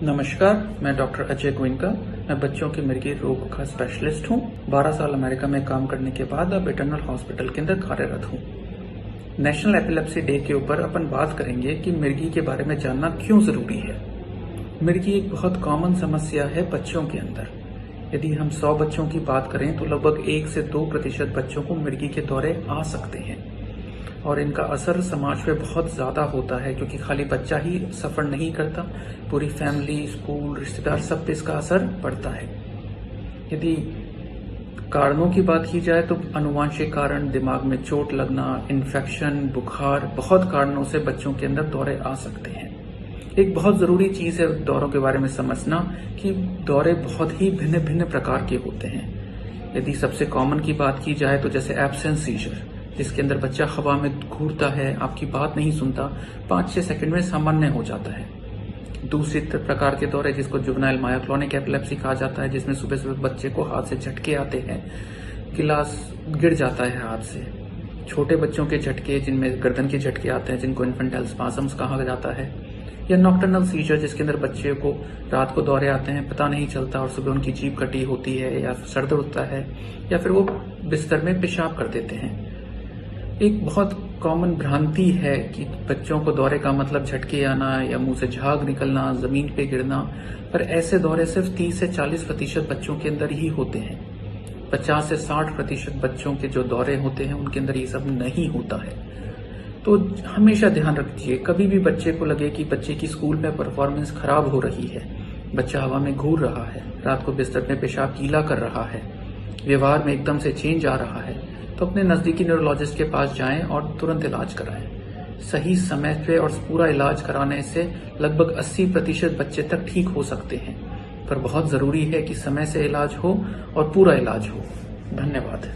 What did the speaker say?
नमस्कार, मैं डॉक्टर अजय गोइनका। मैं बच्चों के मिर्गी रोग का स्पेशलिस्ट हूँ। 12 साल अमेरिका में काम करने के बाद अब इटर्नल हॉस्पिटल के अंदर कार्यरत हूँ। नेशनल एपिलेप्सी डे के ऊपर अपन बात करेंगे कि मिर्गी के बारे में जानना क्यों जरूरी है। मिर्गी एक बहुत कॉमन समस्या है बच्चों के अंदर। यदि हम 100 बच्चों की बात करें तो लगभग 1 से 2% बच्चों को मिर्गी के दौरे आ सकते हैं और इनका असर समाज पे बहुत ज्यादा होता है, क्योंकि खाली बच्चा ही सफर नहीं करता, पूरी फैमिली, स्कूल, रिश्तेदार सब पे इसका असर पड़ता है। यदि कारणों की बात की जाए तो आनुवंशिक कारण, दिमाग में चोट लगना, इन्फेक्शन, बुखार, बहुत कारणों से बच्चों के अंदर दौरे आ सकते हैं। एक बहुत जरूरी चीज है दौरों के बारे में समझना कि दौरे बहुत ही भिन्न भिन्न प्रकार के होते हैं। यदि सबसे कॉमन की बात की जाए तो जैसे एब्सेंस सीजर, जिसके अंदर बच्चा हवा में घूरता है, आपकी बात नहीं सुनता, 5-6 सेकंड में सामान्य हो जाता है। दूसरी प्रकार के दौरे जिसको जुवेनाइल मायोक्लोनिक एपिलेप्सी कहा जाता है, जिसमें सुबह सुबह बच्चे को हाथ से झटके आते हैं, गिलास गिर जाता है हाथ से। छोटे बच्चों के झटके जिनमें गर्दन के झटके आते हैं, जिनको इन्फेंटाइल स्पाजम्स कहा जाता है, या नॉक्टर्नल सीजर जिसके अंदर बच्चे को रात को दौरे आते हैं, पता नहीं चलता और सुबह उनकी जीभ कटी होती है, या सर दर्द होता है, या फिर वो बिस्तर में पेशाब कर देते हैं। एक बहुत कॉमन भ्रांति है कि बच्चों को दौरे का मतलब झटके आना या मुंह से झाग निकलना, जमीन पे गिरना, पर ऐसे दौरे सिर्फ 30 से 40% बच्चों के अंदर ही होते हैं। 50 से 60% बच्चों के जो दौरे होते हैं उनके अंदर ये सब नहीं होता है। तो हमेशा ध्यान रखिए, कभी भी बच्चे को लगे कि बच्चे की स्कूल में परफॉर्मेंस खराब हो रही है, बच्चा हवा में घूर रहा है, रात को बिस्तर में पेशाब गीला कर रहा है, व्यवहार में एकदम से चेंज आ रहा है, तो अपने नजदीकी न्यूरोलॉजिस्ट के पास जाएं और तुरंत इलाज कराएं। सही समय पे और पूरा इलाज कराने से लगभग 80% बच्चे तक ठीक हो सकते हैं, पर बहुत जरूरी है कि समय से इलाज हो और पूरा इलाज हो। धन्यवाद।